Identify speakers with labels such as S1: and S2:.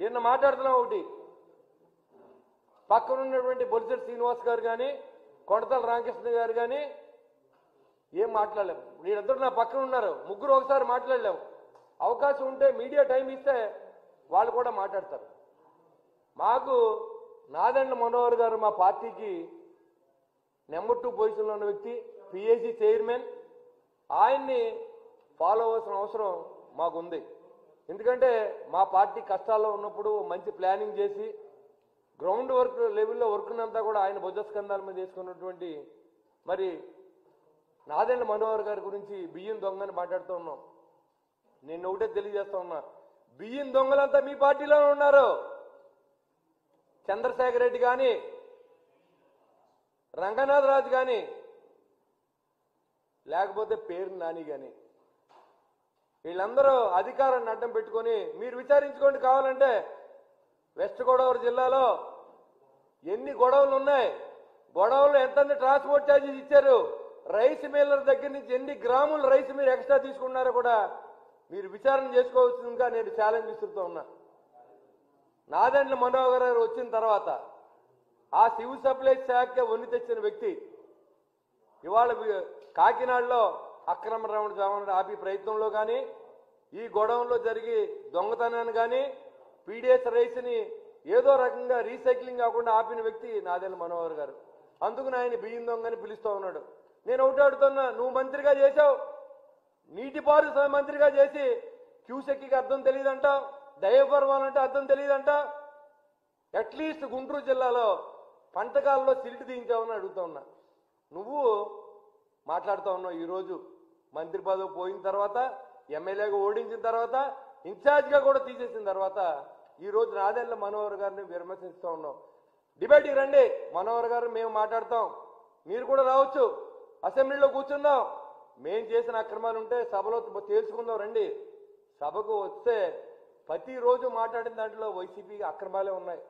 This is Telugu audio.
S1: నిన్న మాట్లాడుతున్నాం ఒకటి, పక్కన ఉన్నటువంటి బొలిశెట్టి శ్రీనివాస్ గారు కానీ కొడతల రామకృష్ణ గారు కానీ ఏం మాట్లాడలేము. వీళ్ళిద్దరు నా పక్కన ఉన్నారు, ముగ్గురు ఒకసారి మాట్లాడలేము. అవకాశం ఉంటే మీడియా టైం ఇస్తే వాళ్ళు కూడా మాట్లాడతారు. మాకు నాదెండ్ల మనోహర్ గారు మా పార్టీకి నెంబర్ 2 పొజిషన్లో ఉన్న వ్యక్తి, పిఏసీ చైర్మన్. ఆయన్ని ఫాలో అవ్వాల్సిన అవసరం మాకుంది. ఎందుకంటే మా పార్టీ కష్టాల్లో ఉన్నప్పుడు మంచి ప్లానింగ్ చేసి గ్రౌండ్ వర్క్ లెవెల్లో వర్క్నంతా కూడా ఆయన భుజస్కంధాల మీద చేసుకున్నటువంటి మరి నాదెండ్ల మనోహర్ గారి గురించి బియ్యం దొంగని మాట్లాడుతూ ఉన్నాం. నేను ఒకటే తెలియజేస్తా ఉన్నా, బియ్యం దొంగలంతా మీ పార్టీలోనే ఉన్నారు. చంద్రశేఖర్ రెడ్డి కానీ, రంగనాథ్ రాజు కానీ, లేకపోతే పేరు నాని కానీ, వీళ్ళందరూ అధికారాన్ని అడ్డం పెట్టుకొని మీరు విచారించుకోండి. కావాలంటే వెస్ట్ గోదావరి జిల్లాలో ఎన్ని గొడవలు ఉన్నాయి, గొడవలు ఎంత ట్రాన్స్పోర్ట్ ఛార్జెస్ ఇచ్చారు, రైస్ మిల్లర్ దగ్గర నుంచి ఎన్ని గ్రాముల రైస్ మీరు ఎక్స్ట్రా తీసుకున్నారో కూడా మీరు విచారణ చేసుకోవాల్సిందిగా నేను ఛాలెంజ్ ఇస్తున్నా ఉన్నా. నాదెండ్ల మనోహర్ గారు వచ్చిన తర్వాత ఆ సివిల్ సప్లైస్ శాఖ వన్ని తెచ్చిన వ్యక్తి ఇవాళ కాకినాడలో అక్రమ రవాణా ఆపి ప్రయత్నంలో కానీ, ఈ గొడవల్లో జరిగి దొంగతనాన్ని కానీ, పీడిఎస్ రైస్ని ఏదో రకంగా రీసైక్లింగ్ కాకుండా ఆపిన వ్యక్తి నాదెండ్ల మనోహర్ గారు. అందుకు ఆయన బియ్యం దొంగని పిలుస్తూ ఉన్నాడు. నేను ఒకటి అడుగుతున్నా, నువ్వు మంత్రిగా చేశావు, నీటిపారుదల మంత్రిగా చేసి క్యూసెక్కి అర్థం తెలియదంట, దయపర్వాలంటే అర్థం తెలియదంట. అట్లీస్ట్ గుంటూరు జిల్లాలో పంటకాలలో సిల్ట్ దించావని అడుగుతా ఉన్నా. నువ్వు మాట్లాడుతూ ఉన్నావు. ఈరోజు మంత్రి పదవి పోయిన తర్వాత, ఎమ్మెల్యేగా ఓడించిన తర్వాత, ఇన్ఛార్జ్గా కూడా తీసేసిన తర్వాత ఈరోజు నాదెండ్ల మనోహర్ గారిని విమర్శిస్తూ ఉన్నాం. డిబేట్కి రండి మనోహర్ గారు, మేము మాట్లాడతాం, మీరు కూడా రావచ్చు, అసెంబ్లీలో కూర్చుందాం. మేం చేసిన అక్రమాలు ఉంటే సభలో తేల్చుకుందాం రండి. సభకు వస్తే ప్రతిరోజు మాట్లాడిన దాంట్లో వైసీపీ అక్రమాలే ఉన్నాయి.